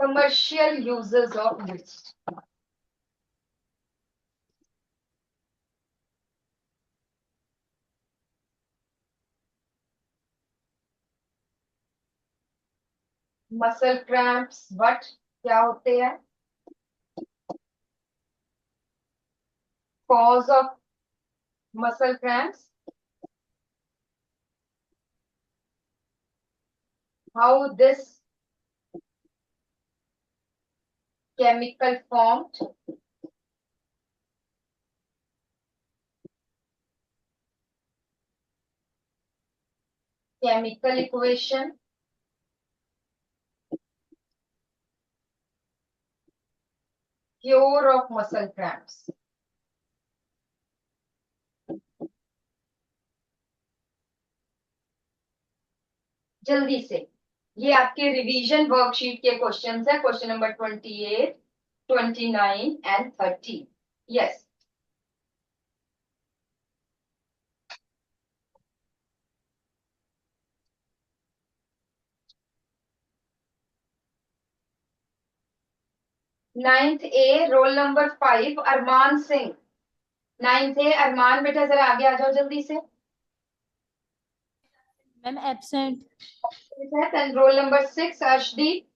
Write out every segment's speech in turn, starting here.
Commercial uses of yeast. Muscle cramps but क्या होते हैं? Cause of muscle cramps, how this chemical formed, chemical equation, cure of muscle cramps. जल्दी से, ये आपके रिवीजन वर्कशीट के क्वेश्चंस है, question number 28, 29 and 30. Yes. Ninth A roll number 5 Armaan Singh. Ninth A Armaan, बेटा जरा आगे आ जाओ जल्दी से. Ma'am absent. And roll number 6 Arshdeep.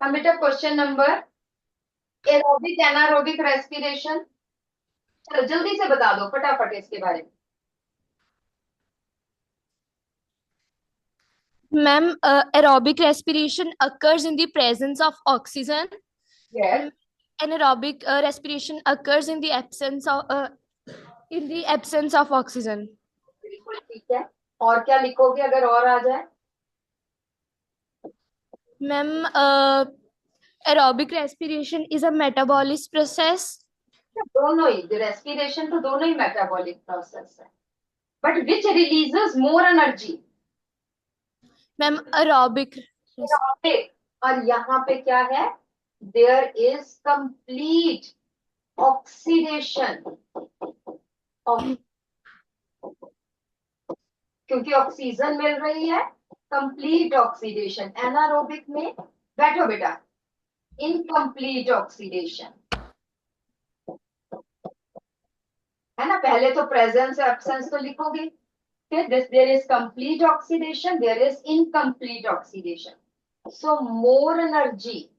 हम बेटा question number aerobic anaerobic respiration, चलो जल्दी से बता दो फटाफट इसके बारे में. Ma'am aerobic respiration occurs in the presence of oxygen. Yes. Anaerobic respiration occurs in the absence of oxygen. बिल्कुल ठीक है. और क्या लिखोगे अगर और आ जाए? Ma'am aerobic respiration is a metabolic process. दोनों ही, रेस्पिरेशन तो दोनों ही मेटाबॉलिक प्रोसेस है, but which releases more energy? Ma'am aerobic. और यहाँ पे क्या है? There is complete oxidation of, क्योंकि ऑक्सीजन मिल रही है, कंप्लीट ऑक्सीडेशन. एनारोबिक में बैठो बेटा, इनकम्प्लीट ऑक्सीडेशन है ना. पहले तो प्रेजेंस एब्सेंस तो लिखोगे, फिर this there is complete oxidation, there is incomplete oxidation. So more energy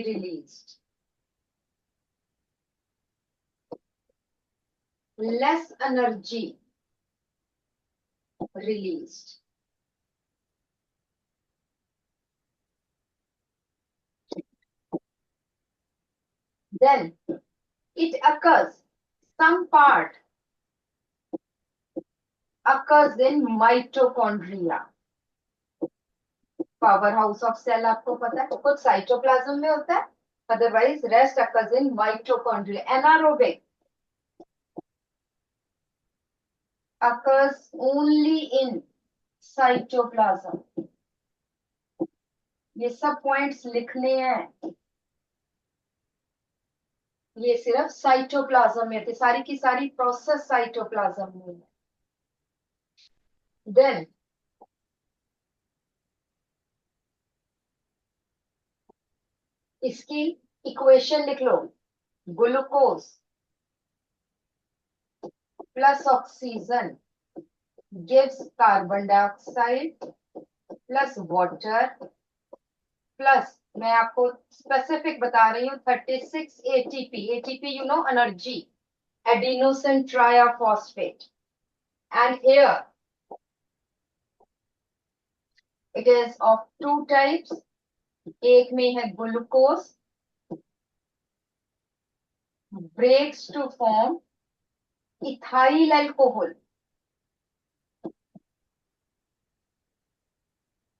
released, less energy released. Then it occurs, some part occurs in mitochondria. Power house of cell आपको पता है, कुछ साइटोप्लाज्म में होता है, otherwise rest occurs in mitochondria. Anaerobic occurs only in cytoplasm. ये सब points लिखने हैं, ये सिर्फ साइटोप्लाज्म में थे, सारी की सारी प्रोसेस साइटोप्लाज्म में है. देन इसकी इक्वेशन लिख लो. Glucose plus oxygen gives carbon dioxide plus water plus, मैं आपको स्पेसिफिक बता रही हूँ, 36 ATP. ATP you know energy, adenosine triphosphate. And here it is of two types. एक में है glucose breaks to form ethyl alcohol.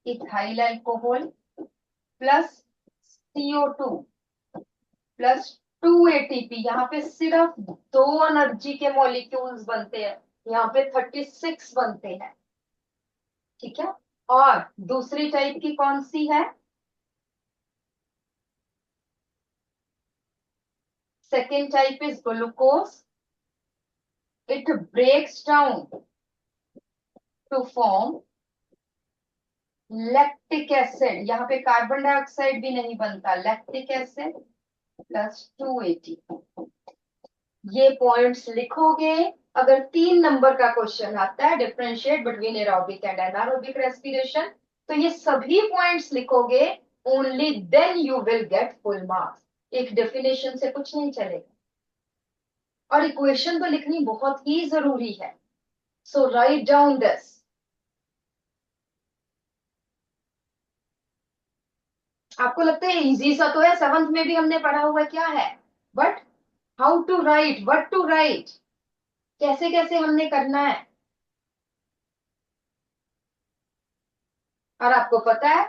Ethyl alcohol plus CO2 plus 2 ATP. यहाँ पे सिर्फ दो एनर्जी के मॉलिक्यूल्स बनते हैं, यहाँ पे 36 बनते हैं. ठीक है. और दूसरी टाइप की कौन सी है? Second type is glucose. It breaks down to form lactic acid, यहाँ पे कार्बन डाइऑक्साइड भी नहीं बनता, लैक्टिक एसिड प्लस 280। ये पॉइंट्स लिखोगे। अगर 3 नंबर का क्वेश्चन आता है differentiate between aerobic and anaerobic respiration, तो ये सभी पॉइंट्स लिखोगे, only then you will get full marks. एक डेफिनेशन से कुछ नहीं चलेगा, और इक्वेशन तो लिखनी बहुत ही जरूरी है। सो राइट डाउन दिस। आपको लगता है इजी सा तो है, 7th में भी हमने पढ़ा हुआ क्या है, but how to write, what to write, कैसे कैसे हमने करना है। और आपको पता है,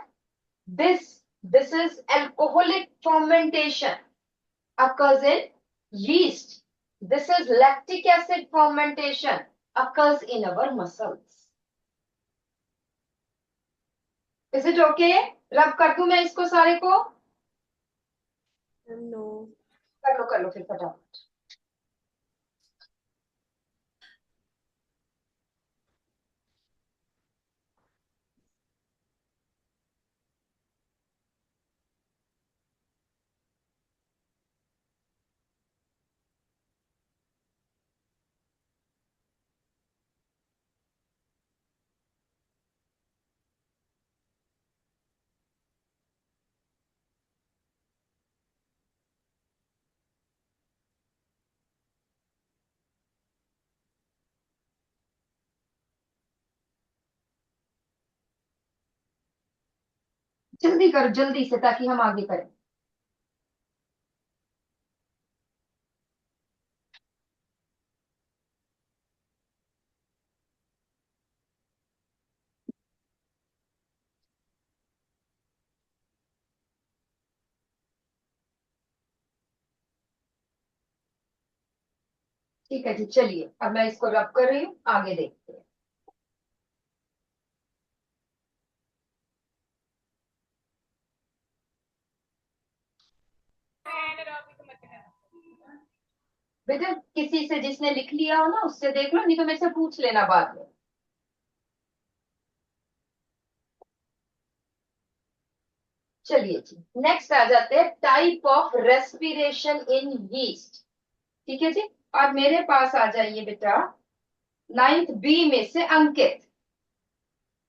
this this is alcoholic fermentation occurs in yeast. This is lactic acid fermentation occurs in our muscles. Is it okay? रब कर दूं मैं इसको सारे को? नो। कर लो फिर फटाफट। जल्दी करो जल्दी से, ताकि हम आगे करें। ठीक है जी, चलिए अब मैं इसको रब कर रही हूँ, आगे देखते हैं। बेटा किसी से जिसने लिख लिया हो ना, उससे देख लो, नहीं तो मेरे से पूछ लेना बाद में। चलिए जी, नेक्स्ट आ जाते हैं type of respiration in yeast. ठीक है जी, और मेरे पास आ जाइए बेटा 9th बी में से अंकित।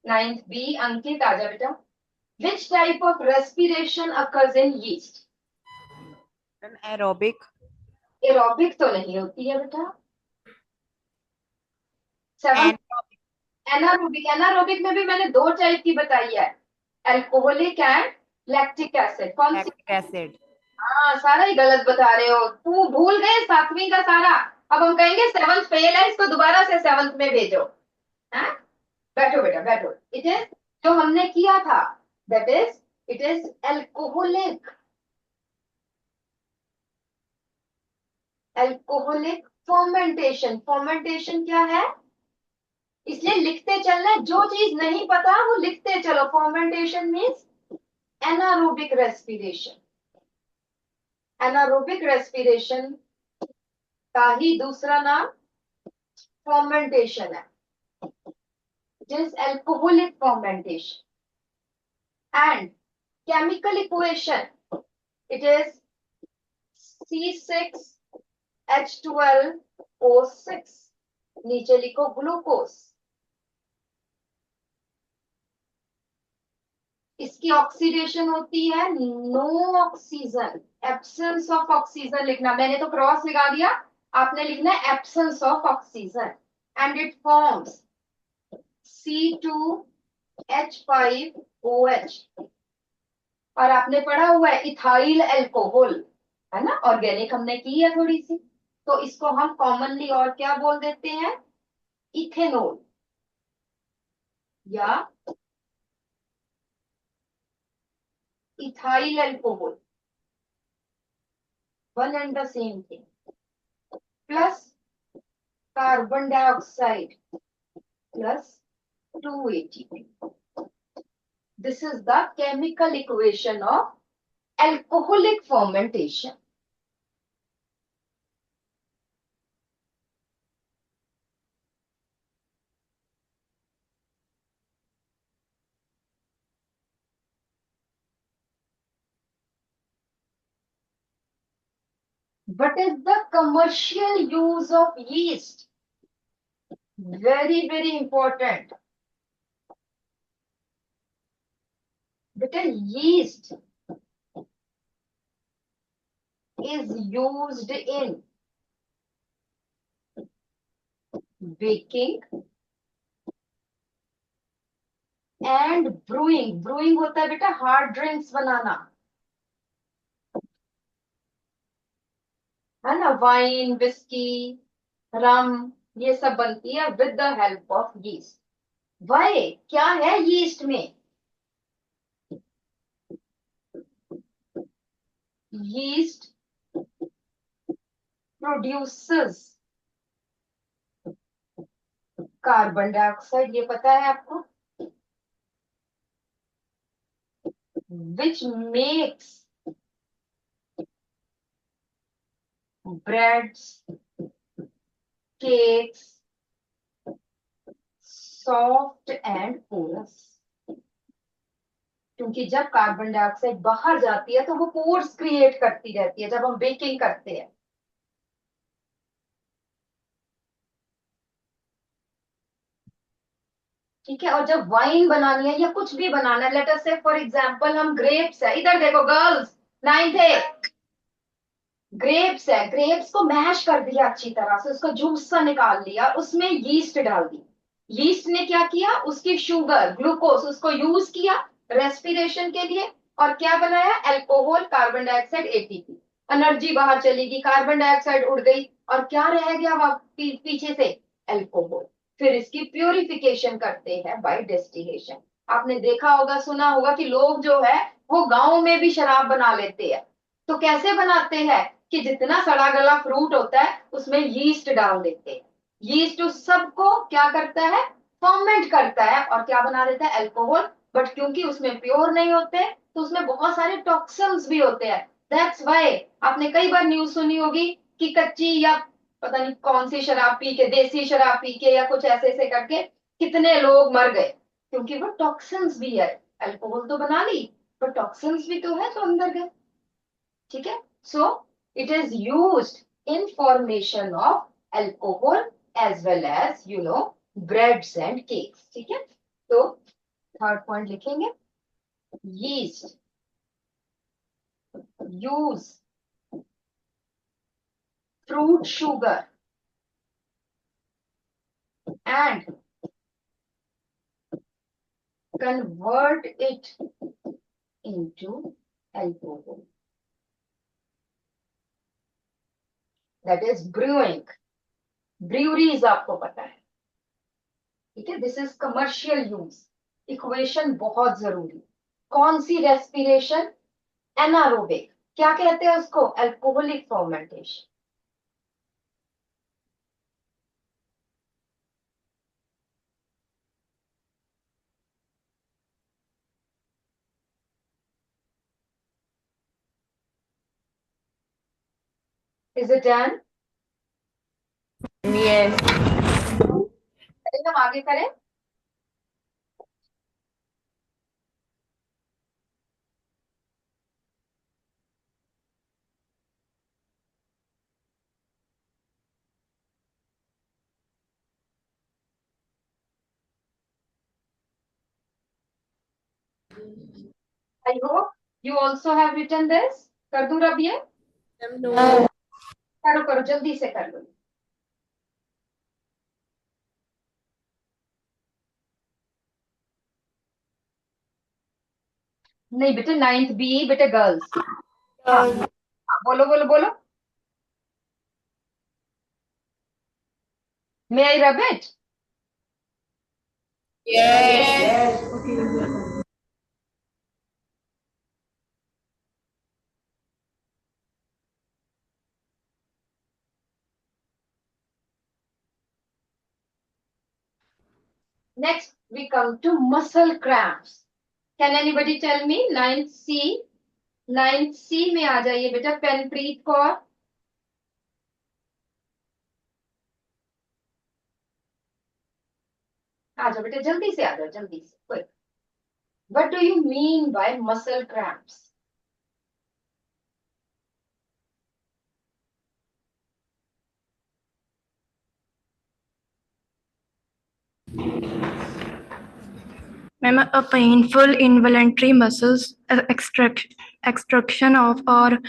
9th बी अंकित आ जा बेटा। Which type of respiration occurs in yeast? Aerobic. Aerobic तो नहीं होती है बेटा। 7th anaerobic. एनारोबिक में भी मैंने 2 टाइप की बताई है, अल्कोहलिक एंड लैक्टिक एसिड। कौन सी? Lactic acid. हाँ, सारा ही गलत बता रहे हो, तू भूल गए 7वीं का सारा। अब हम कहेंगे 7th फेल है, इसको दोबारा से 7th में भेजो। हाँ, बैठो बेटा बैठो। इट इज जो हमने किया था, that is it is alcoholic. Alcoholic fermentation. Fermentation क्या है, इसलिए लिखते चलना, जो चीज नहीं पता वो लिखते चलो। Fermentation means anaerobic respiration. Anaerobic respiration का ही दूसरा नाम फर्मेंटेशन है, जिस alcoholic fermentation. And chemical equation, it is C6H12O6। नीचे लिखो ग्लूकोज। इसकी ऑक्सीडेशन होती है no oxygen, absence of oxygen लिखना। मैंने तो क्रॉस लगा दिया, आपने लिखना है absence of oxygen. And it forms C2H5OH। और आपने पढ़ा हुआ है इथाइल अल्कोहल, है ना, ऑर्गेनिक हमने की है थोड़ी सी, तो इसको हम कॉमनली और क्या बोल देते हैं, इथेनॉल या ethyl alcohol, one and the same thing. Plus carbon dioxide plus 2 ATP। This is the chemical equation of alcoholic fermentation. What is the commercial use of yeast? Very, very important. Beta, yeast is used in baking and brewing. Brewing होता है बेटा hard drinks बनाना, है ना, wine, whisky, रम, ये सब बनती है with the help of yeast. Why, क्या है यीस्ट में? यीस्ट प्रोड्यूसेस कार्बन डाइऑक्साइड, ये पता है आपको, which makes breads, cakes soft and porous. क्योंकि जब कार्बन डाइऑक्साइड बाहर जाती है तो वो पोर्स क्रिएट करती रहती है जब हम बेकिंग करते हैं. ठीक है, और जब वाइन बनानी है या कुछ भी बनाना है, लेट अस से फॉर एग्जांपल हम ग्रेप्स है, इधर देखो गर्ल्स, नाइन्थ है, ग्रेप्स है, ग्रेप्स को मैश कर दिया अच्छी तरह से, उसका जूस सा निकाल लिया, उसमें यीस्ट डाल दी. यीस्ट ने क्या किया, उसकी शुगर ग्लूकोज उसको यूज किया रेस्पिरेशन के लिए, और क्या बनाया, alcohol, carbon dioxide, ATP. Energy बाहर चलेगी, कार्बन डाइऑक्साइड उड़ गई, और क्या रह गया पीछे से, अल्कोहल. फिर इसकी प्योरिफिकेशन करते हैं बाय डिस्टिलेशन. आपने देखा होगा, सुना होगा कि लोग जो है वो गांव में भी शराब बना लेते हैं. तो कैसे बनाते हैं कि जितना सड़ा गला फ्रूट होता है उसमें यीस्ट डाल देते हैं. यीस्ट उस सबको क्या करता है, फर्मेंट करता है और क्या बना देता है, अल्कोहल. बट क्योंकि उसमें प्योर नहीं होते तो उसमें बहुत सारे टॉक्सिन्स भी होते हैं. दैट्स व्हाई आपने कई बार न्यूज सुनी होगी कि कच्ची या पता नहीं कौन सी शराब पी के, देसी शराब पी के या कुछ ऐसे ऐसे करके कितने लोग मर गए, क्योंकि वो टॉक्सिन्स भी है. अल्कोहल तो बना ली पर टॉक्सिन्स भी तो है जो अंदर गए. ठीक है, so it is used in formation of alcohol as well as breads and cakes. ठीक है, तो थर्ड पॉइंट लिखेंगे, yeast use fruit sugar and convert it into alcohol. That is brewing. Breweries आपको पता है. ठीक है, this is commercial use. Equation बहुत जरूरी. कौन सी, रेस्पिरेशन, एनारोबिक, क्या कहते हैं उसको, alcoholic fermentation. Is it done? Yes. हम आगे करें. I hope you also have written this. कर दूं रब ये? No. करो करो, जल्दी से कर लो. नहीं बेटे, नाइन्थ बी बेटे गर्ल्स. हाँ हाँ, बोलो बोलो बोलो. May I rub it? Yes. Next, we come to muscle cramps. Can anybody tell me? 9C. 9C में आ जाइए बेटा, पेनप्रीत कौर. आ जाओ बेटा, जल्दी से आ जाओ, जल्दी से. Quick. What do you mean by muscle cramps? Ma'am, a painful involuntary muscles extraction of or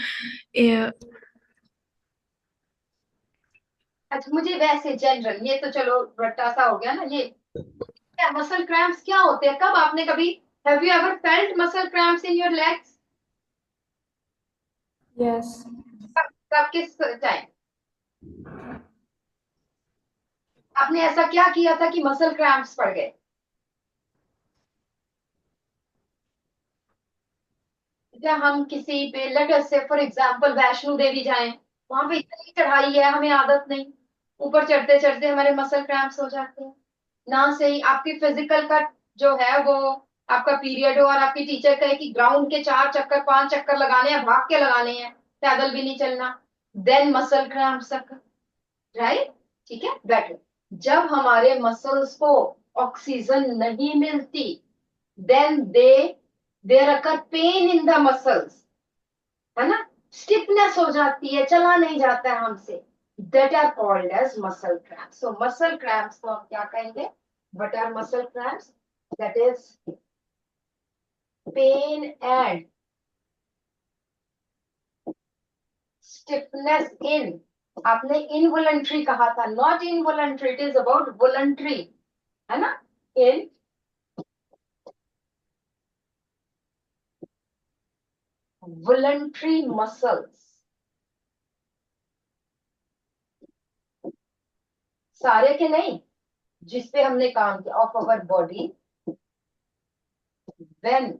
अच्छा मुझे वैसे जनरल, ये तो चलो रट्टा सा हो गया ना। ये क्या मसल क्रैम्प्स क्या होते हैं? कब आपने कभी, have you ever felt muscle cramps in your legs? yes. कब किस टाइम आपने ऐसा क्या किया था कि मसल क्रैम्प्स पड़ गए? क्या हम किसी पे लेट अस से फॉर एग्जांपल वैष्णो देवी जाएं, वहां पे इतनी चढ़ाई है, हमें आदत नहीं, ऊपर चढ़ते चढ़ते हमारे मसल क्रैम्प्स हो जाते हैं। ना सही आपकी फिजिकल का जो है वो, आपका पीरियड हो और आपकी टीचर कहे कि ग्राउंड के 4 चक्कर 5 चक्कर लगाने हैं, भाग के लगाने हैं, पैदल भी नहीं चलना, देन मसल क्रैम्प्स, राइट? ठीक है, बेटर। जब हमारे मसल्स को ऑक्सीजन नहीं मिलती, then there occur pain in the muscles, है ना, स्टिफनेस हो जाती है, चला नहीं जाता है हमसे, that are called as muscle cramps. So muscle cramps को हम क्या कहेंगे? What are muscle cramps? That is pain and stiffness in, आपने involuntary कहा था, not involuntary, it is about voluntary, है ना, in voluntary muscles, सारे के नहीं, जिसपे हमने काम किया, of our body, when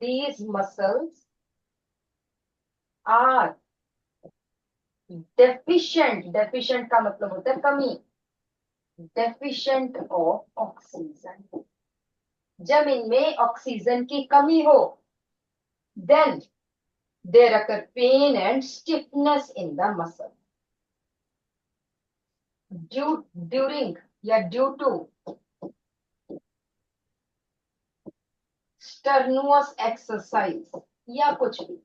these muscles are deficient का मतलब होता है कमी, deficient of oxygen, जब इनमें ऑक्सीजन की कमी हो, then there occur pain and stiffness in the muscle during या due to strenuous exercise या कुछ भी,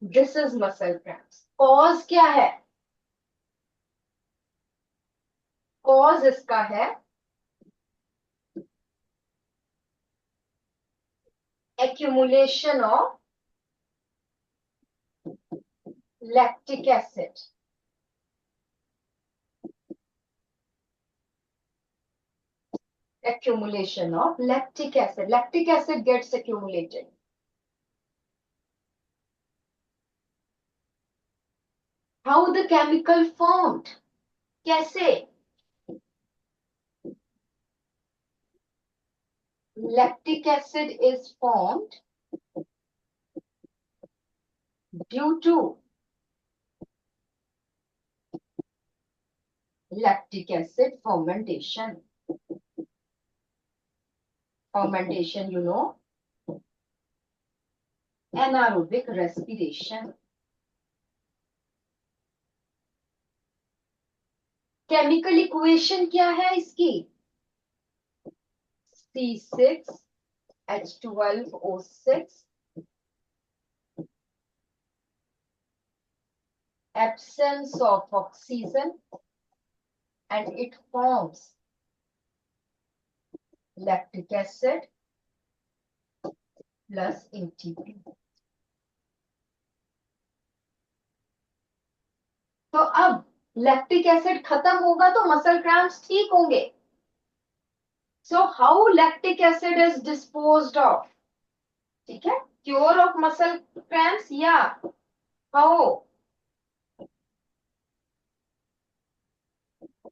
this is muscle cramps. Cause क्या है? कॉज इसका है accumulation of lactic acid, accumulation of lactic acid, lactic acid gets accumulated. How the chemical formed? कैसे? Lactic acid is formed due to lactic acid fermentation. Fermentation, you know, anaerobic respiration. Chemical equation क्या है इसकी? C6H12O6, absence of oxygen, and it forms lactic acid plus ATP. तो अब lactic acid खत्म होगा तो muscle cramps ठीक होंगे. So how lactic acid is disposed of? ठीक है, cure of muscle cramps, yeah. How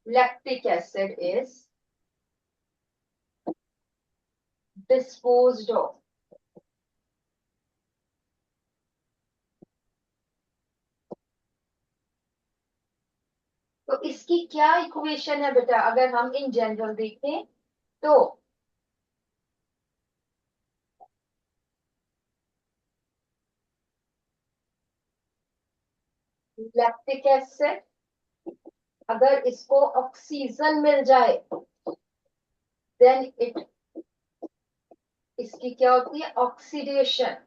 lactic acid is disposed of? तो इसकी क्या इक्वेशन है बेटा? अगर हम इन जनरल देखें तो लैक्टिक एसिड, अगर इसको ऑक्सीजन मिल जाए, देन इट, इसकी क्या होती है? Oxidation,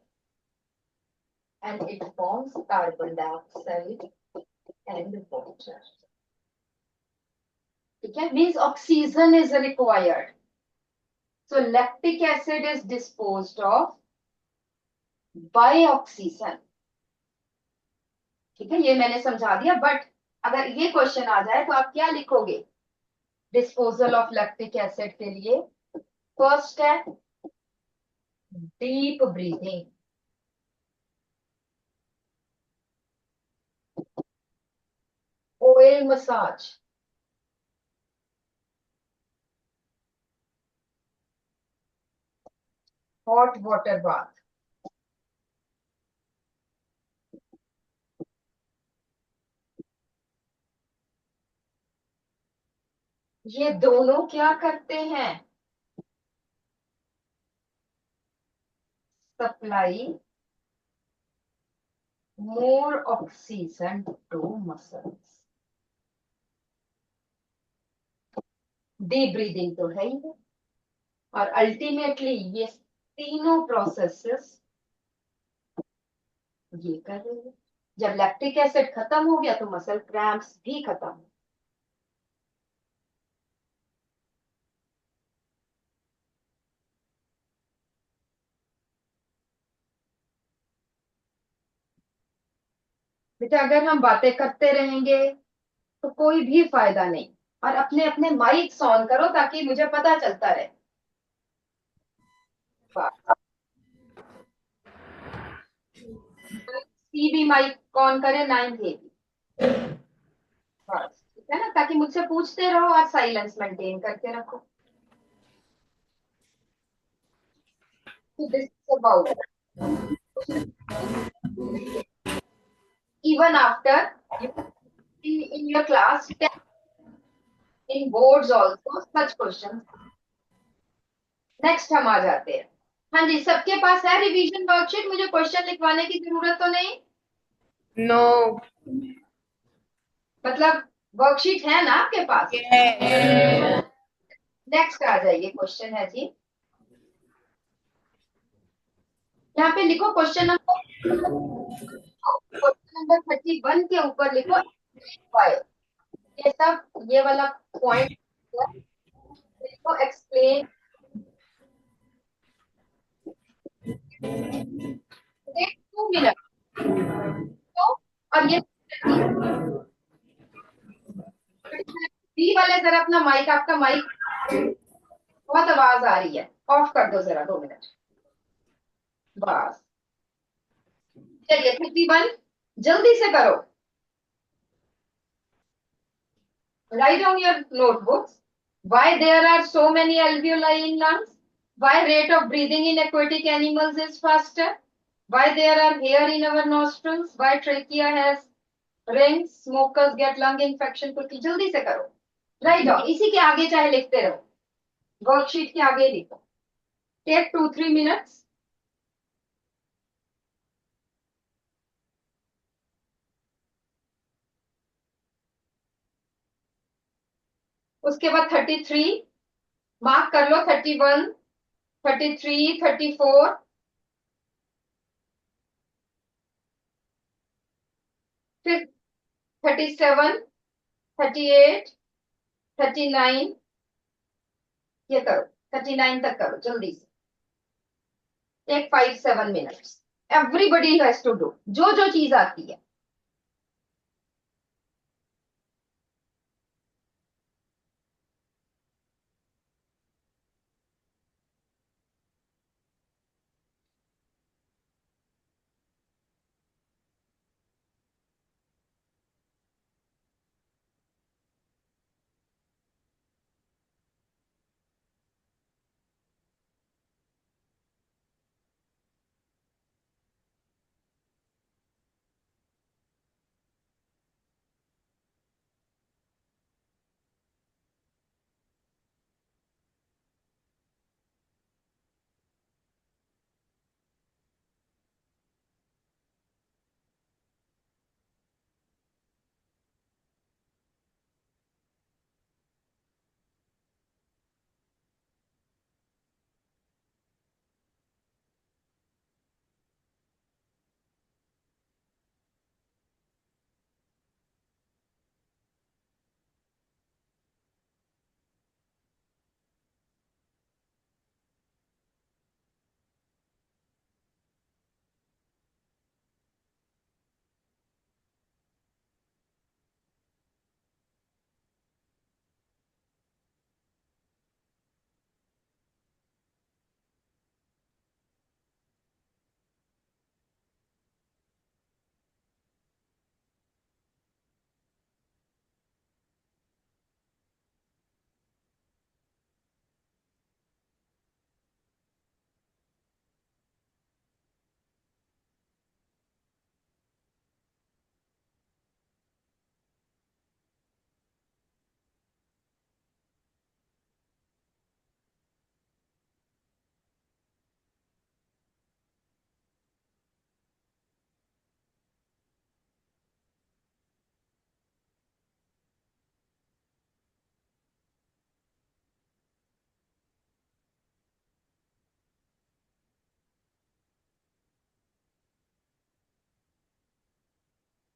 and it forms carbon dioxide and water. ठीक है, means oxygen is required, so lactic acid is disposed of by oxygen. ठीक है, ये मैंने समझा दिया, बट अगर ये क्वेश्चन आ जाए तो आप क्या लिखोगे डिस्पोजल ऑफ लैक्टिक एसिड के लिए? फर्स्ट है deep breathing, oil massage, hot water bath. ये दोनों क्या करते हैं? Supply more oxygen to muscles. Deep breathing तो है ही है, और अल्टीमेटली ये तीनों प्रोसेसेस ये कर रहे हैं। जब लैक्टिक एसिड खत्म हो गया तो मसल क्रैम्प्स भी खत्म हो। बेटा अगर हम बातें करते रहेंगे तो कोई भी फायदा नहीं, और अपने अपने माइक ऑन करो ताकि मुझे पता चलता रहे। सी भी माइक ऑन करे, 9 ये भी, बस ठीक है ना, ताकि मुझसे पूछते रहो और साइलेंस मेंटेन करके रखो। तो this is about even after you in your class in boards also such questions। Next हम आ जाते हैं। हाँ जी, सबके पास है रिवीजन वर्कशीट? मुझे क्वेश्चन लिखवाने की जरूरत तो नहीं? नो। मतलब वर्कशीट है ना आपके पास? नेक्स्ट आ जाइए, क्वेश्चन है जी, यहाँ पे लिखो क्वेश्चन नंबर 31 के ऊपर लिखो वाई। ये सब ये वाला पॉइंट लिखो, एक्सप्लेन 2 मिनट। तो और ये बी वाले जरा अपना माइक, आपका माइक बहुत आवाज आ रही है, ऑफ कर दो जरा, 2 मिनट बस। चलिए 31 जल्दी से करो। Write on your notebooks why there are so many alveoli in lungs, why rate of breathing in aquatic animals is faster, why there are hair in our nostrils, why trachea has rings, smokers get lung infection quickly। जल्दी से करो, write down, इसी के आगे चाहे लिखते रहो, worksheet के आगे लिखो। Take 2-3 minutes. उसके बाद 33 मार्क कर लो, 31, 33, 34, फिर 37, 38, 39, ये करो, 39 तक करो जल्दी से। Take 5-7 minutes. Everybody has to do जो जो चीज आती है।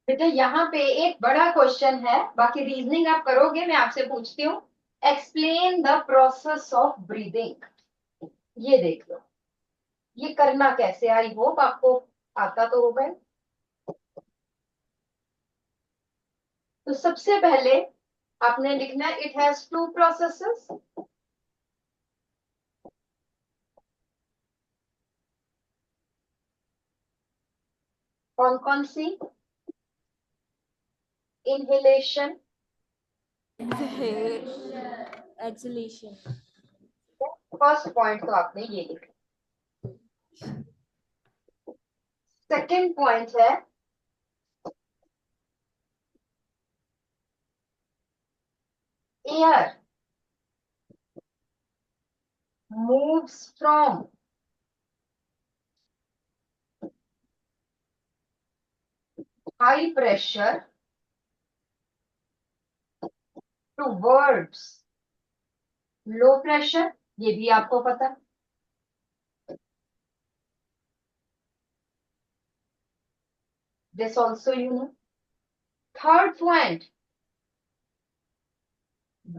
बेटा यहाँ पे एक बड़ा क्वेश्चन है, बाकी रीजनिंग आप करोगे, मैं आपसे पूछती हूँ। Explain the process of breathing. ये देख लो, ये करना कैसे, आई होप आपको आता तो होगा ही। तो सबसे पहले आपने लिखना है इट हैज टू प्रोसेसेस। कौन कौन सी? Inhalation, Exhalation. फर्स्ट पॉइंट तो आपने ये लिखा। सेकेंड पॉइंट है air moves from high pressure towards low pressure, ये भी आपको पता है। This also you know. Third point,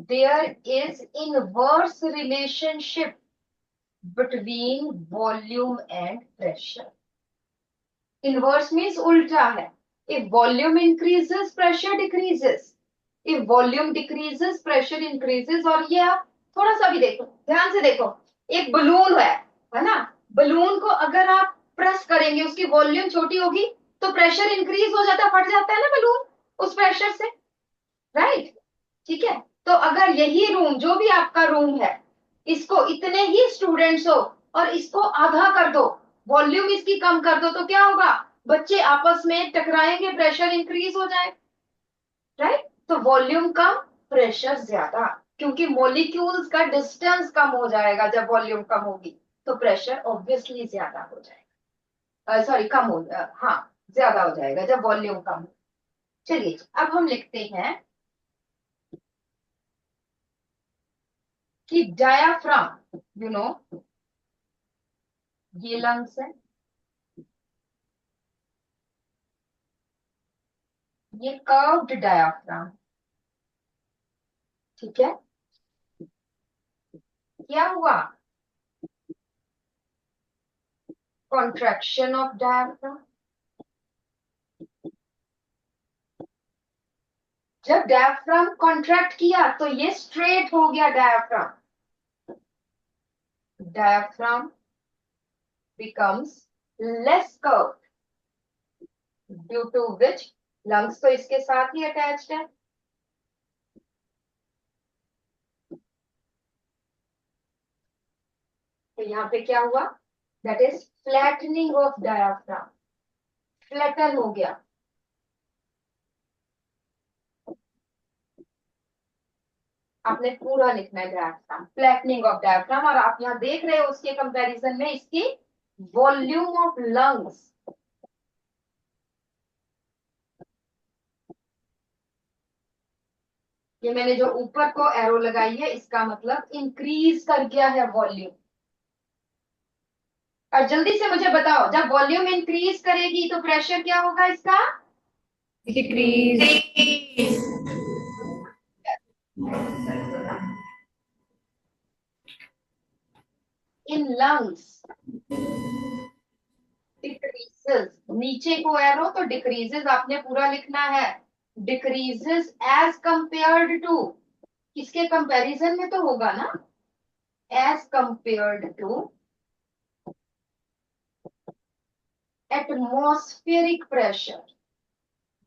there is inverse relationship between volume and pressure. Inverse means उल्टा है। If volume increases, pressure decreases. If volume decreases, pressure increases. और ये आप थोड़ा सा भी देखो, ध्यान से देखो, एक बलून है ना? बलून को अगर आप प्रेस करेंगे, उसकी वॉल्यूम छोटी होगी तो प्रेशर इंक्रीज हो जाता है, फट जाता है ना बलून उस प्रेशर से, राइट? ठीक है, तो अगर यही रूम, जो भी आपका रूम है, इसको इतने ही स्टूडेंट्स हो और इसको आधा कर दो, वॉल्यूम इसकी कम कर दो, तो क्या होगा? बच्चे आपस में टकराएंगे, प्रेशर इंक्रीज हो जाए, राइट? तो वॉल्यूम कम, प्रेशर ज्यादा, क्योंकि मॉलिक्यूल्स का डिस्टेंस कम हो जाएगा जब वॉल्यूम कम होगी, तो प्रेशर ऑब्वियसली ज्यादा हो जाएगा, सॉरी कम हो, हाँ, ज्यादा हो जाएगा जब वॉल्यूम कम हो। चलिए अब हम लिखते हैं कि डायाफ्राम, यू नो, ये लंग्स है, ये कर्व्ड डायाफ्राम, ठीक है? क्या हुआ? Contraction of diaphragm. जब डायाफ्राम कॉन्ट्रैक्ट किया तो ये स्ट्रेट हो गया diaphragm. Diaphragm becomes less curved due to which lungs तो इसके साथ ही अटैच्ड है। तो यहाँ पे क्या हुआ? That is flattening of diaphragm, flatten हो गया। आपने पूरा लिखना है डायफ्राम, फ्लैटनिंग ऑफ डायफ्राम, और आप यहाँ देख रहे हो उसके कंपैरिजन में इसकी वॉल्यूम ऑफ लंग्स। ये मैंने जो ऊपर को एरो लगाई है, इसका मतलब इंक्रीज कर गया है वॉल्यूम। और जल्दी से मुझे बताओ, जब वॉल्यूम इंक्रीज करेगी तो प्रेशर क्या होगा इसका? Decrease. इन लंग्स डिक्रीजेस, नीचे को एरो तो डिक्रीजेस आपने पूरा लिखना है। डिक्रीजेस एज कंपेयर्ड टू, किसके कंपैरिजन में तो होगा ना? As compared to atmospheric pressure,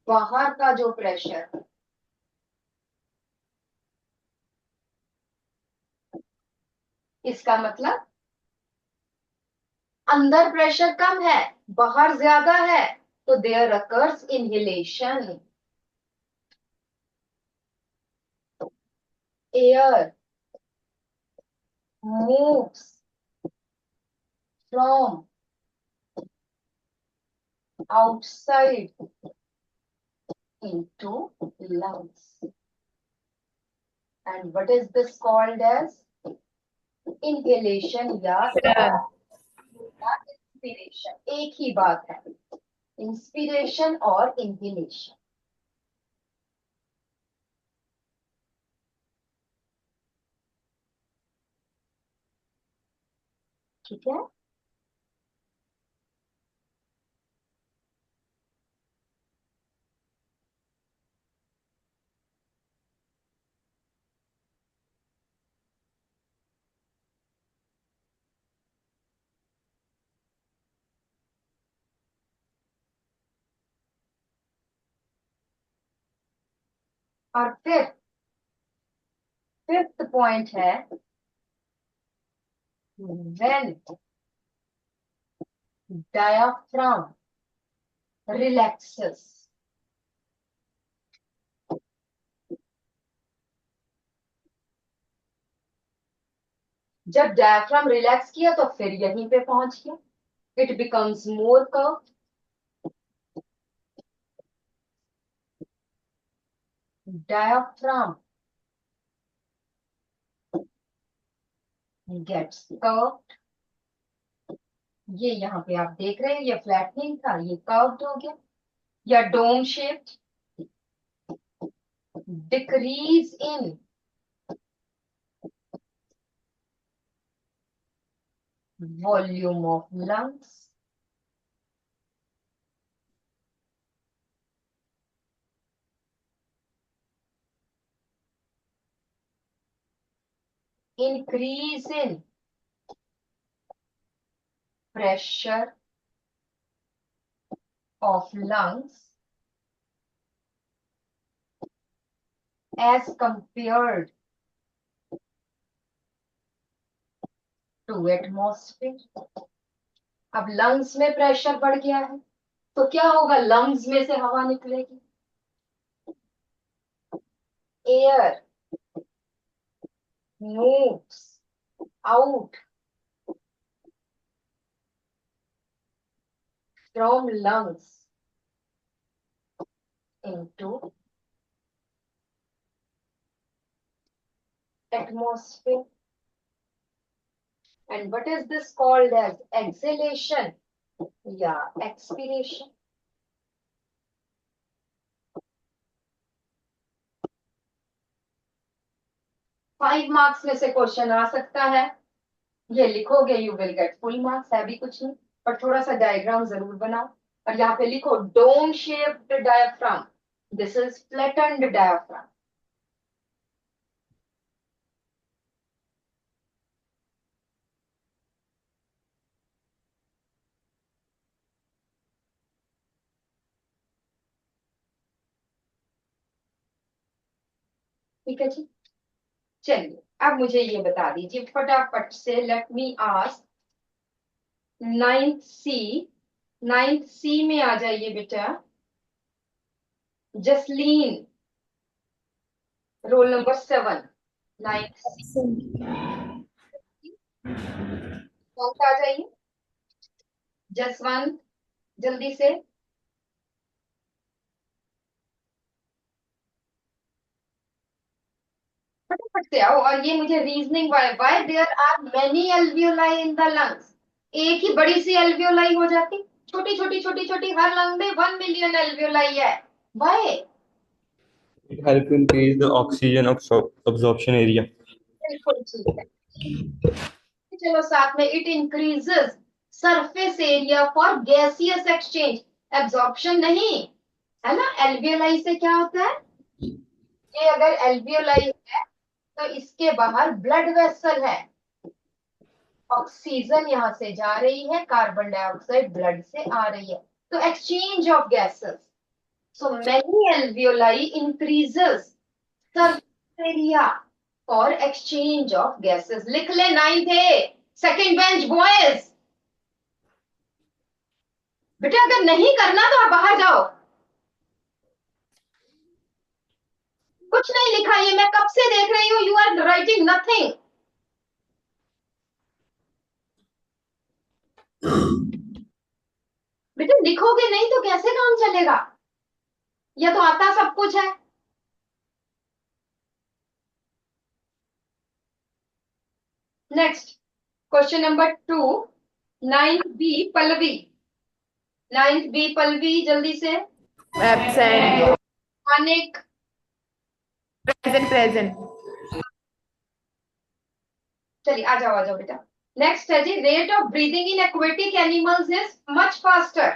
बाहर का जो प्रेशर, इसका मतलब अंदर प्रेशर कम है, बाहर ज्यादा है, तो there occurs inhalation. Air moves from outside into lungs, and what is this called as? inhalation या Yeah. इंस्पिरेशन, एक ही बात है। इंस्पिरेशन और इनहेलेशन। ठीक है, और फिर फिफ्थ पॉइंट है व्हेन डायाफ्राम रिलैक्सेस। जब डायफ्राम रिलैक्स किया तो फिर यहीं पे पहुंच गया, it becomes more curve. Diaphragm gets curve. ये यहाँ पे आप देख रहे हैं, ये फ्लैटनिंग था, ये कर्व्ड हो गया, या dome shaped. Decrease in volume of lungs. Increase in pressure of lungs as compared to atmosphere। अब लंग्स में प्रेशर बढ़ गया है तो क्या होगा, लंग्स में से हवा निकलेगी, air moves out from lungs into atmosphere। And what is this called as exhalation या expiration। 5 मार्क्स में से क्वेश्चन आ सकता है, ये लिखोगे you will get full marks, है भी कुछ नहीं, पर थोड़ा सा डायग्राम जरूर बनाओ। और यहाँ पे लिखो dome shaped diaphragm, this is flattened diaphragm. ठीक है जी, चलिए अब मुझे ये बता दीजिए फटाफट से, let me ask ninth C में आ जाइए बेटा। Jasleen, roll number 7, ninth C, कौन सा आ जाइए, जसवंत जल्दी से। फटाफट से आओ, और ये मुझे reasoning why there are many alveoli in the lungs. एक ही बड़ी सी एल्वियोलाई हो जाती, छोटी छोटी छोटी छोटी हर लंग में 1 मिलियन एल्वियोलाई है, why. It help increase the oxygen absorption area. बिल्कुल ठीक है, चलो साथ में it increases surface area for gaseous exchange, absorption नहीं है ना। एल्वियोलाई से क्या होता है, ये अगर एल्वियोलाई है तो इसके बाहर ब्लड वेसल है, ऑक्सीजन यहां से जा रही है, कार्बन डाइऑक्साइड ब्लड से आ रही है, तो exchange of gases. So many alveoli increases surface area for exchange of gases. लिख ले 9th ए, सेकंड बेंच बॉयज। बेटा अगर नहीं करना तो आप बाहर जाओ, कुछ नहीं लिखा, ये मैं कब से देख रही हूँ, यू आर राइटिंग नथिंग। बेटा लिखोगे नहीं तो कैसे काम चलेगा, या तो आता सब कुछ है। Next question number 2, 9B Pallavi. 9th B Pallavi, जल्दी से। एब्सेंट। अनिक, प्रेजेंट। चलिए आ जाओ बेटा। नेक्स्ट है जी, rate of breathing in aquatic animals is much faster.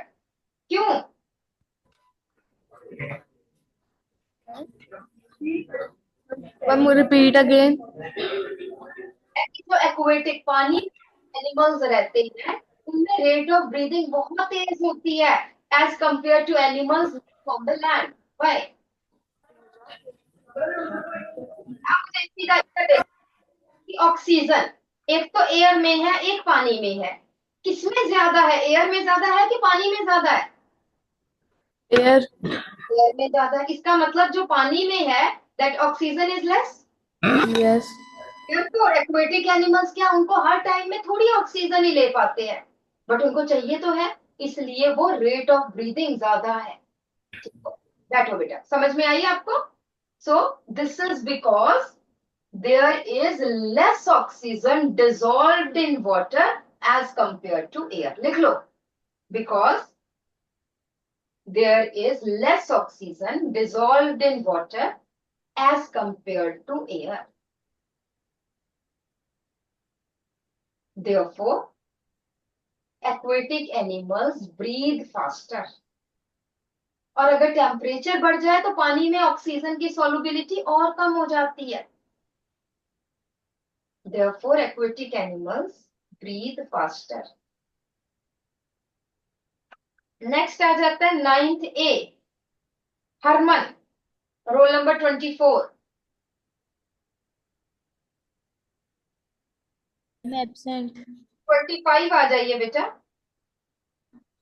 क्यों? One more repeat again. जो एक्वेटिक पानी एनिमल्स रहते हैं उनमें रेट ऑफ ब्रीदिंग बहुत तेज होती है as compare to animals from the land. Why? आप मुझे सीधा इसका देखिए कि ऑक्सीजन एक तो एयर में है, एक पानी में है। किसमें ज्यादा है? एयर में ज्यादा है कि पानी में ज्यादा है? Air. एयर में ज्यादा है। इसका मतलब जो पानी में है that oxygen is less. Yes. तो एक्वेटिक एनिमल्स क्या, उनको हर टाइम में थोड़ी ऑक्सीजन ही ले पाते हैं, बट उनको चाहिए तो है, इसलिए वो रेट ऑफ ब्रीदिंग ज्यादा है। बैठो बेटा, समझ में आई आपको? So this is because there is less oxygen dissolved in water as compare to air. लिख लो, because there is less oxygen dissolved in water as compare to air. Therefore, aquatic animals breathe faster. और अगर temperature बढ़ जाए तो पानी में oxygen की सॉल्युबिलिटी और कम हो जाती है। Therefore, aquatic animals breathe faster. Next आ जाता है 9th A, Harman, roll number 24। Absent. 25 आ जाइए बेटा।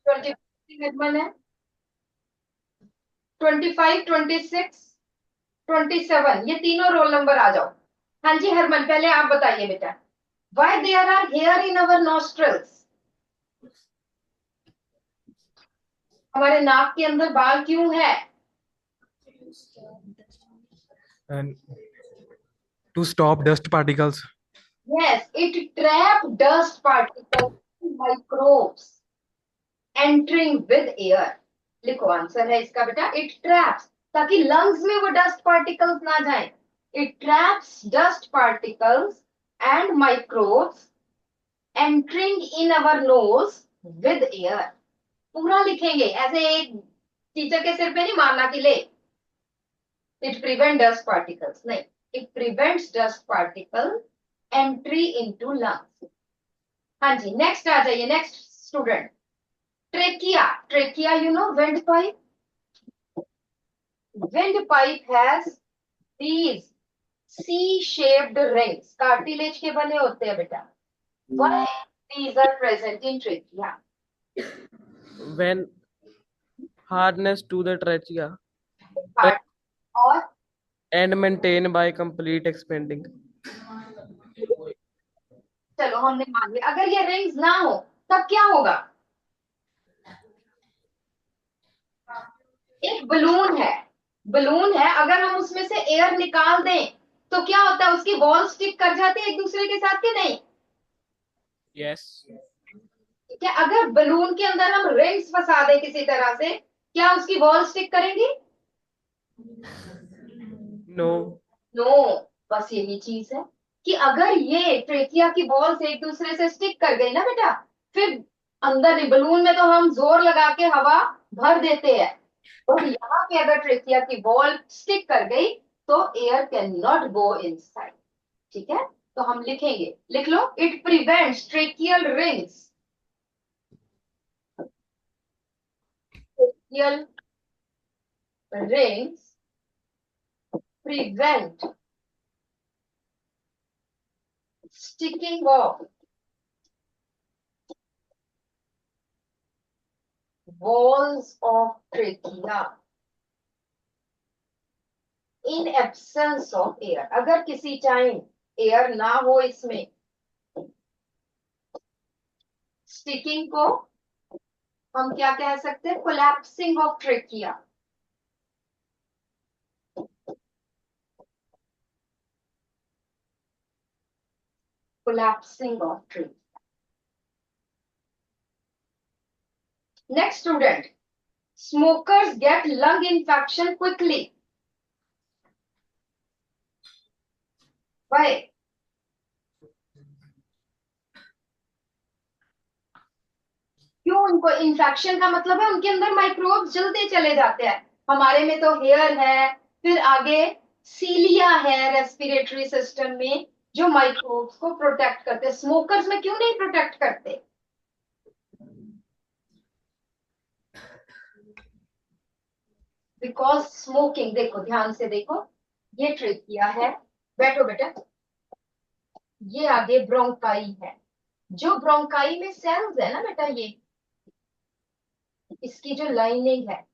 25 हरमन है। 25, 26, 27 ये तीनों रोल नंबर आ जाओ। हाँ जी हरमन, पहले आप बताइए बेटा, why there are hair in our nostrils? हमारे नाक के अंदर बाल क्यों है? And to stop dust particles. Yes, it trap dust particles, microbes entering with air. लिखो, आंसर है इसका बेटा, it traps, ताकि लंग्स में वो डस्ट पार्टिकल्स ना जाएं। It traps dust particles and microbes entering in our nose with air. पूरा लिखेंगे, ऐसे एक टीचर के सिर पे नहीं मारना कि ले it prevents dust particles, नहीं, it prevents dust particle entry into lungs। हाँ जी, नेक्स्ट आ जाइए, next student, trachea. Trachea you know, wind pipe. Wind pipe has these C-shaped rings, cartilage के बने होते हैं बेटा। Why these are present in trachea? When harnessed to the trachea Heart और and maintained by complete expanding. चलो हमने मान लिया, अगर ये रिंग्स ना हो तब क्या होगा? एक बलून है, बलून है, अगर हम उसमें से एयर निकाल दें तो क्या होता है? उसकी वॉल स्टिक कर जाती है एक दूसरे के साथ कि नहीं? Yes. ठीक है, अगर बलून के अंदर हम रिंग्स फंसा दें किसी तरह से, क्या उसकी वॉल स्टिक करेंगी? No. नो। बस यही चीज है कि अगर ये ट्रेकिया की बॉल्स एक दूसरे से स्टिक कर गई ना बेटा, फिर अंदर नहीं, बलून में तो हम जोर लगा के हवा भर देते हैं, और यहाँ पे अगर ट्रेकिया की बॉल स्टिक कर गई तो air can not go inside. ठीक है, तो हम लिखेंगे, लिख लो, it prevents tracheal rings, tracheal rings prevent sticking of walls of trachea in absence of air। अगर किसी टाइम एयर ना हो इसमें, स्टिकिंग को हम क्या कह सकते हैं? Collapsing of trachea. Collapsing of trachea. Next student, smokers get lung infection quickly. Why? क्यों? उनको इन्फेक्शन का मतलब है उनके अंदर माइक्रोब्स जल्दी चले जाते हैं. हमारे में तो हेयर है, फिर आगे सीलिया है रेस्पिरेटरी सिस्टम में जो माइक्रोब्स को प्रोटेक्ट करते हैं. स्मोकर्स में क्यों नहीं प्रोटेक्ट करते? बिकॉज स्मोकिंग, देखो ध्यान से देखो, ये ट्रिक किया है. बैठो बेटा. ये आगे ब्रोंकाई है. जो ब्रोंकाई में सेल्स है ना बेटा, ये इसकी जो लाइनिंग है,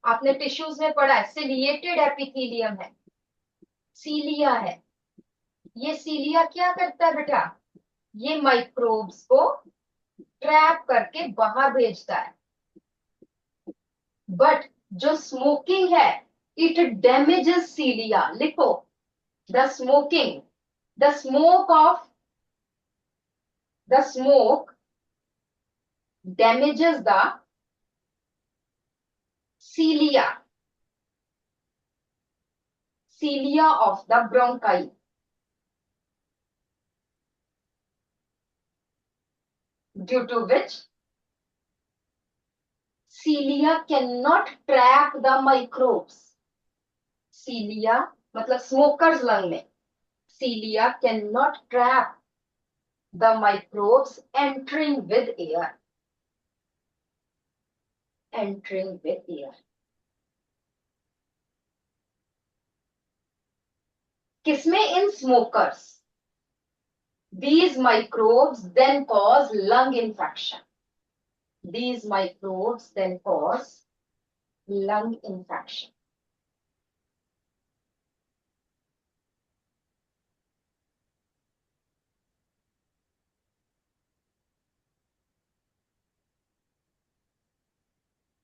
आपने टिश्यूज में पढ़ा है, सिलिएटेड एपिथेलियम है, सीलिया है. ये सीलिया क्या करता है बेटा? ये माइक्रोब्स को ट्रैप करके बाहर भेजता है. बट जो स्मोकिंग है, इट डैमेजेस सीलिया. लिखो, the smoking, the smoke damages the cilia of the bronchi, due to which cilia cannot trap the microbes. Cilia मतलब smokers lung में cilia cannot trap the microbes entering with air. Entering with air. किसमें? in smokers. These microbes then cause lung infection. These microbes then cause lung infection.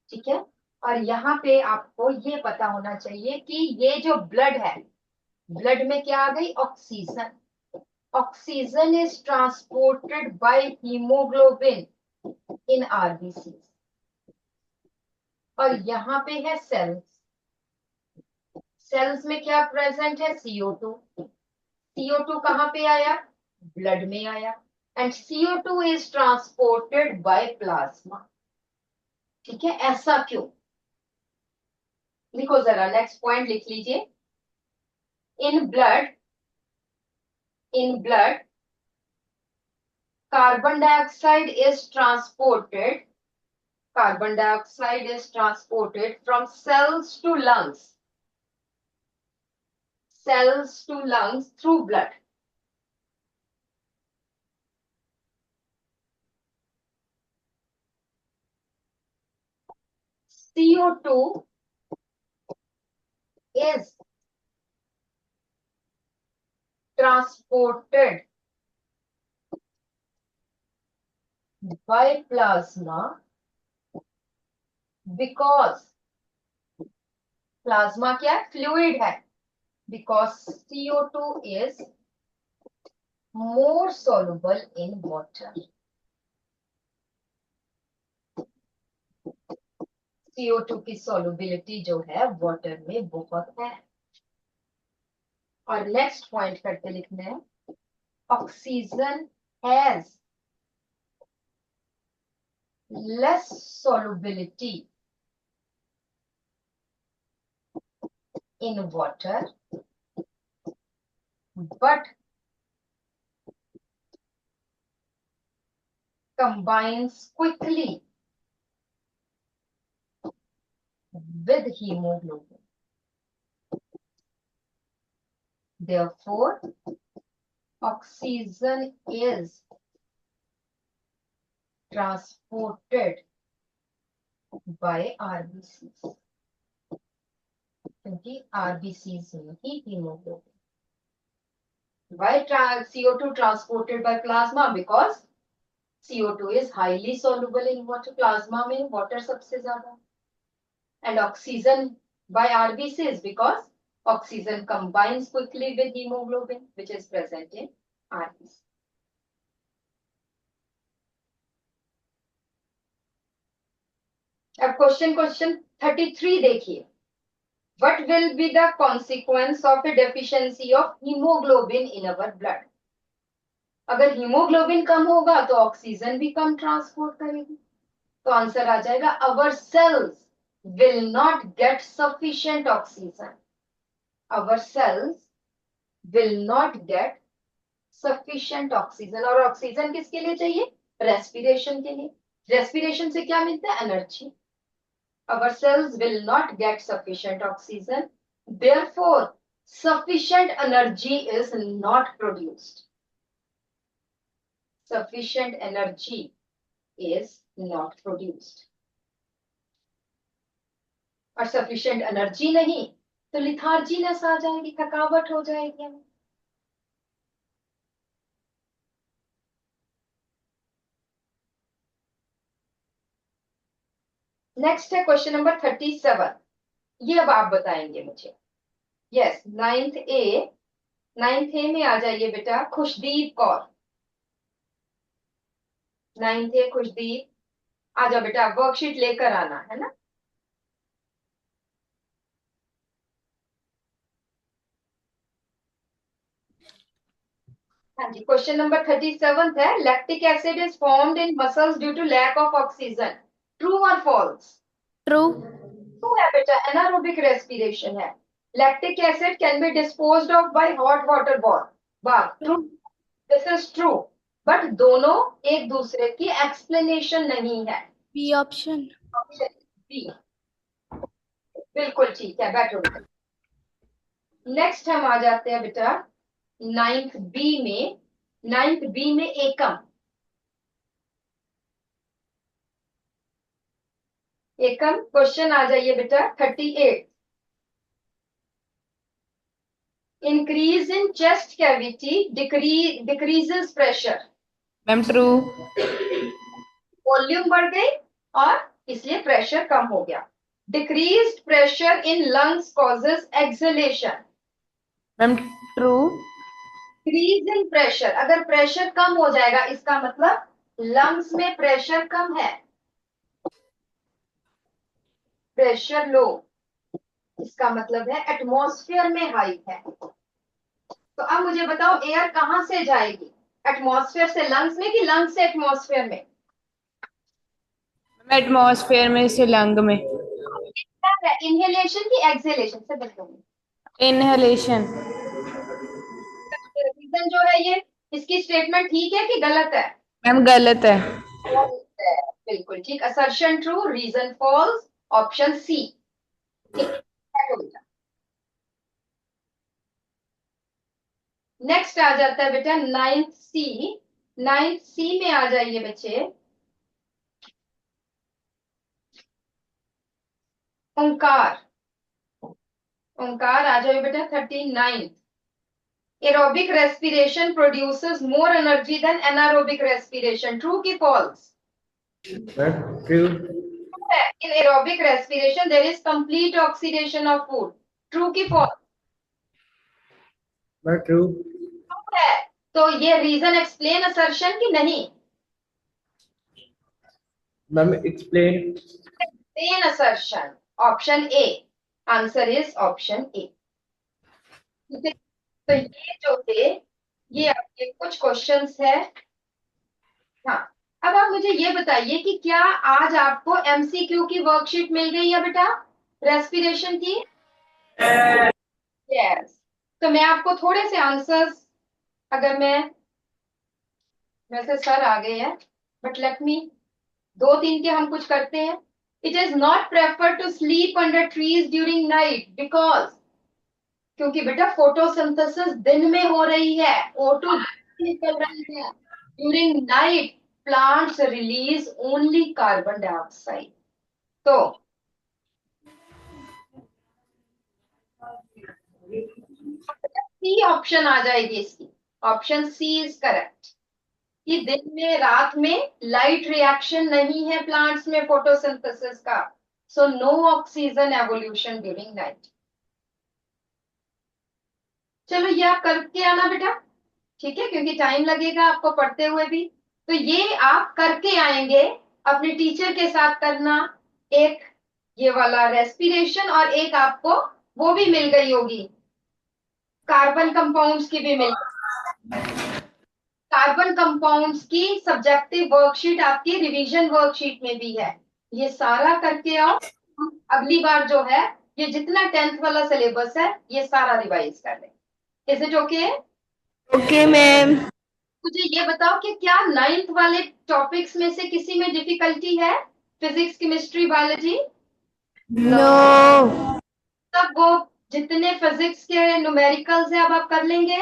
ठीक है. और यहाँ पे आपको ये पता होना चाहिए कि ये जो ब्लड है, ब्लड में क्या आ गई? Oxygen. Oxygen is transported by haemoglobin in RBC. और यहाँ पे है सेल्स. सेल्स में क्या प्रेजेंट है? CO2. CO2 कहाँ पे आया? ब्लड में आया. And CO2 is transported by plasma. ठीक है. ऐसा क्यों? लिखो जरा, नेक्स्ट पॉइंट लिख लीजिए. In blood carbon dioxide is transported from cells to lungs through blood. CO2 is transported by plasma because plasma क्या है? फ्लूइड है. Because CO2 is more soluble in water. CO2 की solubility जो है water में बहुत है. और नेक्स्ट पॉइंट करके लिखना है, oxygen has less solubility in water but combines quickly with hemoglobin. Therefore, oxygen is transported by RBCs. क्योंकि RBCs में ही hemoglobin. Why CO2 transported by plasma? Because CO2 is highly soluble in water. Plasma में water सबसे ज्यादा. And oxygen by RBCs because oxygen combines quickly with hemoglobin, which is present in RBC. अब question 33 देखिए, what will be the consequence of a deficiency of hemoglobin in our blood? अगर haemoglobin कम होगा तो oxygen भी कम transport करेगी, तो answer आ जाएगा our cells will not get sufficient oxygen. Our cells will not get sufficient oxygen. और oxygen किसके लिए चाहिए? रेस्पिरेशन के लिए. रेस्पिरेशन से क्या मिलता है? Energy. Our cells will not get sufficient oxygen. Therefore, sufficient energy is not produced. Sufficient energy is not produced. और sufficient energy नहीं तो लिथार्जीनेस आ जाएगी, थकावट हो जाएगी हमें. नेक्स्ट है क्वेश्चन नंबर 37. ये अब आप बताएंगे मुझे. यस, नाइन्थ ए में आ जाइए बेटा, खुशदीप कौर. नाइन्थ ए खुशदीप, आ जाओ बेटा, वर्कशीट लेकर आना है ना. हाँ जी, क्वेश्चन नंबर 37 है, lactic acid is formed in muscles due to lack of oxygen. True और फॉल्स? True. ट्रू है बेटा, एनारोबिक रेस्पिरेशन है. Lactic acid can be disposed of by hot water bath. True, this is true. But दोनों एक दूसरे की explanation नहीं है. B option. ऑप्शन बी बिल्कुल ठीक है. बैठो बेटा. नेक्स्ट हम आ जाते हैं बेटा नाइन्थ बी में एकम. क्वेश्चन आ जाइए बेटा 38. Increase in chest cavity decreases pressure. Ma'am true. Volume बढ़ गई और इसलिए प्रेशर कम हो गया. Decreased pressure in lungs causes exhalation. Ma'am true. Decrease in pressure, अगर प्रेशर कम हो जाएगा इसका मतलब लंग्स में प्रेशर कम है, प्रेशर लो, इसका मतलब है एटमॉस्फेयर में हाई है. तो अब मुझे बताओ एयर कहां से जाएगी? एटमॉस्फेयर से लंग्स में कि लंग्स से एटमॉस्फेयर में? एटमॉस्फेयर में से लंग में. इनहेलेशन की एक्सहेलेशन से बताऊंगी. इनहेलेशन. रीजन जो है ये, इसकी स्टेटमेंट ठीक है कि गलत है? मैम गलत है. गलत है, बिल्कुल ठीक. Assertion true, reason false, option C. Next आ जाता है बेटा नाइन्थ सी में आ जाइए बच्चे. ओंकार आ जाइए बेटा 39. Aerobic respiration produces more energy than anaerobic respiration. True की false? True. In aerobic respiration there is complete oxidation of food. True की false? True. है. तो ये रीजन एक्सप्लेन असर्शन की नहीं? Ma'am, explain. Explain assertion, option A. Answer is option A. ठीक है, तो ये जो थे ये आपके कुछ क्वेश्चंस है. हाँ, अब आप मुझे ये बताइए कि क्या आज आपको एमसीक्यू की वर्कशीट मिल गई है बेटा रेस्पिरेशन की? यस. तो मैं आपको थोड़े से आंसर्स, अगर मैं, वैसे सर आ गए हैं बट लेट मी, 2-3 के हम कुछ करते हैं. It is not prefer to sleep under trees during night because, क्योंकि बेटा फोटोसिंथेसिस दिन में हो रही है, O2 निकल रही है. During night plants release only carbon dioxide. तो सी ऑप्शन आ जाएगी इसकी. Option C is correct. कि दिन में रात में लाइट रिएक्शन नहीं है प्लांट्स में फोटोसिंथेसिस का, so no oxygen evolution during night. चलो ये आप करके आना बेटा, ठीक है, क्योंकि टाइम लगेगा आपको पढ़ते हुए भी. तो ये आप करके आएंगे, अपने टीचर के साथ करना, एक ये वाला रेस्पिरेशन, और एक आपको वो भी मिल गई होगी, कार्बन कंपाउंड्स की भी मिल गई। कार्बन कंपाउंड्स की सब्जेक्टिव वर्कशीट आपकी रिवीजन वर्कशीट में भी है। ये सारा करके आओ, अगली बार जो है ये जितना 10th वाला सिलेबस है ये सारा रिवाइज कर लें। Is it okay? Okay ma'am. मुझे ये बताओ कि क्या 9th वाले टॉपिक्स में से किसी में डिफिकल्टी है? Physics, chemistry, biology? नो। सब वो जितने फिजिक्स के न्यूमेरिकल्स है अब आप कर लेंगे?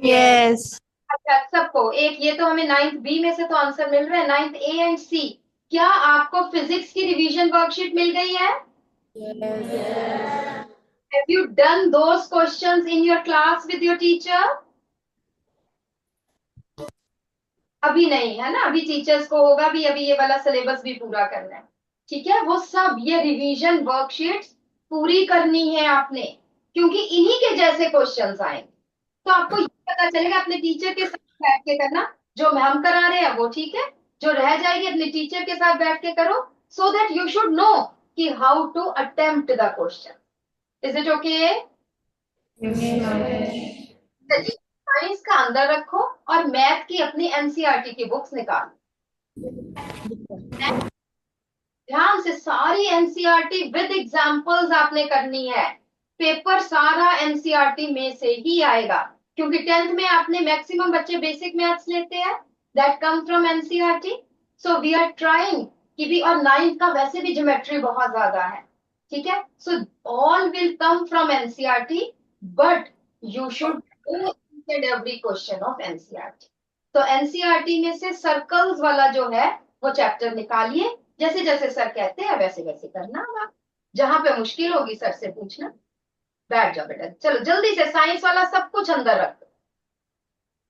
यस। अच्छा, सबको एक, ये तो हमें 9th बी में से तो आंसर मिल रहा है, 9th ए एंड सी। क्या आपको फिजिक्स की रिवीजन वर्कशीट मिल गई है? Have you done those questions in your class with your teacher? अभी नहीं है ना, अभी टीचर्स को होगा भी, अभी ये वाला सिलेबस भी पूरा करना है। ठीक है, वो सब ये रिवीजन वर्कशीट्स पूरी करनी है आपने, क्योंकि इन्हीं के जैसे क्वेश्चंस आएंगे। तो आपको ये पता चलेगा अपने टीचर के साथ बैठ के करना, जो हम करा रहे हैं वो ठीक है, जो रह जाएगी अपने टीचर के साथ बैठ के करो, so that you should know कि how to attempt the question. Is it okay? चलिए, साइंस का अंदर रखो और मैथ की अपनी एनसीईआरटी की बुक्स निकालो। ध्यान से सारी एनसीईआरटी विद एग्जांपल्स आपने करनी है। पेपर सारा एनसीईआरटी में से ही आएगा, क्योंकि 10th में आपने मैक्सिमम बच्चे बेसिक मैथ्स लेते हैं, that come from NCERT. So we are trying कि भी, और 9th का वैसे भी ज्योमेट्री बहुत ज्यादा है, ठीक है। So all will come from NCERT, but you should do each and every question of NCERT. तो एनसीईआरटी में से सर्कल्स वाला जो है वो चैप्टर निकालिए, जैसे जैसे सर कहते हैं वैसे वैसे करना होगा, जहां पे मुश्किल होगी सर से पूछना। बैठ जाओ बेटा, चलो जल्दी से साइंस वाला सब कुछ अंदर रख दो।